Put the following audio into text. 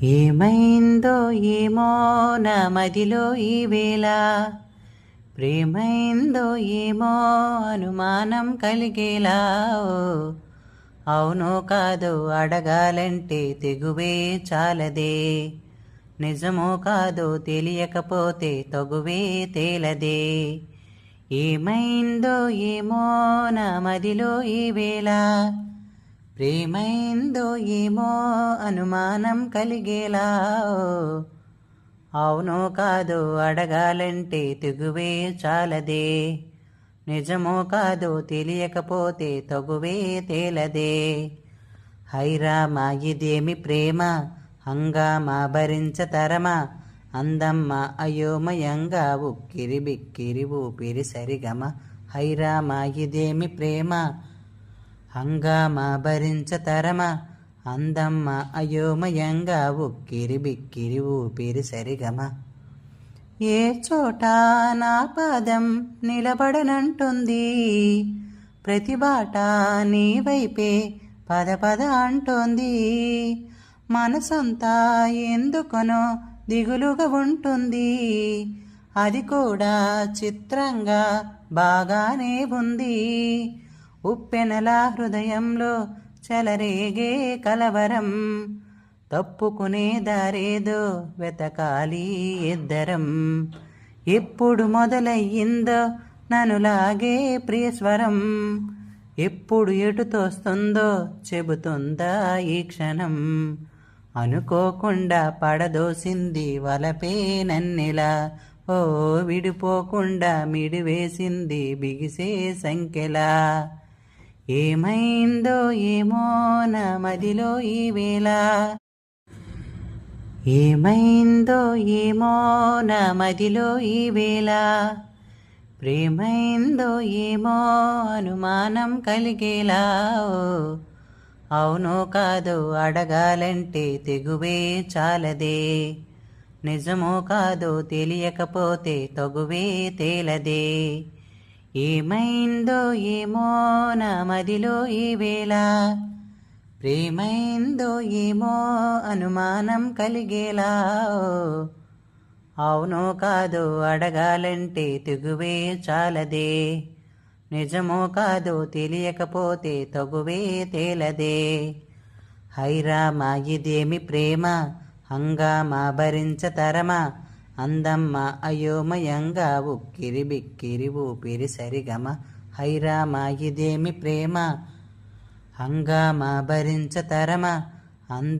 ఏమైందో ఏమో నా మదిలో ఈవేళ, ప్రేమైందో ఏమో అనుమానం కలిగేలా. అవునో కాదో అడగాలంటే తెగువే చాలదే, నిజమో కాదో తెలియకపోతే తగువే తేలదే. ఏమైందో ఏమో నా మదిలో ఈవేళ, ప్రేమైందో ఏమో అనుమానం కలిగేలా. అవునో కాదో అడగాలంటే తెగువే చాలదే, నిజమో కాదో తెలియకపోతే తగువే తేలదే. హైరామా ఇదేమి ప్రేమ, హంగామా భరించతరమా, అందమ్మ అయోమయంగా ఉక్కిరి బిక్కిరి ఊపిరి సరిగమ. హైరామా ఇదేమి ప్రేమ, హంగామా భరించతరమా, అందమ్మ అయోమయంగా ఉక్కిరి బిక్కిరి ఊపిరి సరిగమ. ఏ చోట నా పాదం నిలబడనంటుంది, ప్రతి బాట నీ వైపే పద పద అంటోంది. మనసంతా ఎందుకనో దిగులుగా ఉంటుంది, అది కూడా చిత్రంగా బాగానే ఉంది. ఉప్పెనలా హృదయంలో చెలరేగే కలవరం, తప్పుకునే దారేదో వెతకాలి ఇద్దరం. ఎప్పుడు మొదలయ్యిందో ననులాగే ప్రియస్వరం, ఎప్పుడు ఎటు తోస్తుందో చెబుతుందా ఈ క్షణం. అనుకోకుండా పడదోసింది వలపే నన్నెలా, ఓ విడిపోకుండా మిడివేసింది బిగిసే సంఖ్యలా. ఏమైందో ఏమో నా మదిలో ఈవేళ, ఏమైందో ఏమో నా మదిలో ఈవేళ, ప్రేమైందో ఏమో అనుమానం కలిగేలా. అవునో కాదో అడగాలంటే తెగువే చాలదే, నిజమో కాదో తెలియకపోతే తగువే తేలదే. ఏమైందో ఏమో నా మదిలో ఈవేళ, ప్రేమైందో ఏమో అనుమానం కలిగేలా. అవునో కాదో అడగాలంటే తెగువే చాలదే, నిజమో కాదో తెలియకపోతే తగువే తేలదే. హైరామా ఇదేమి ప్రేమ, హంగామా భరించతరమా, అందమ్మ అయోమయంగా ఉక్కిరి బిక్కిరి ఊపిరి సరిగమ. హైరామా ఇదేమి ప్రేమ, హంగామా భరించతరమా,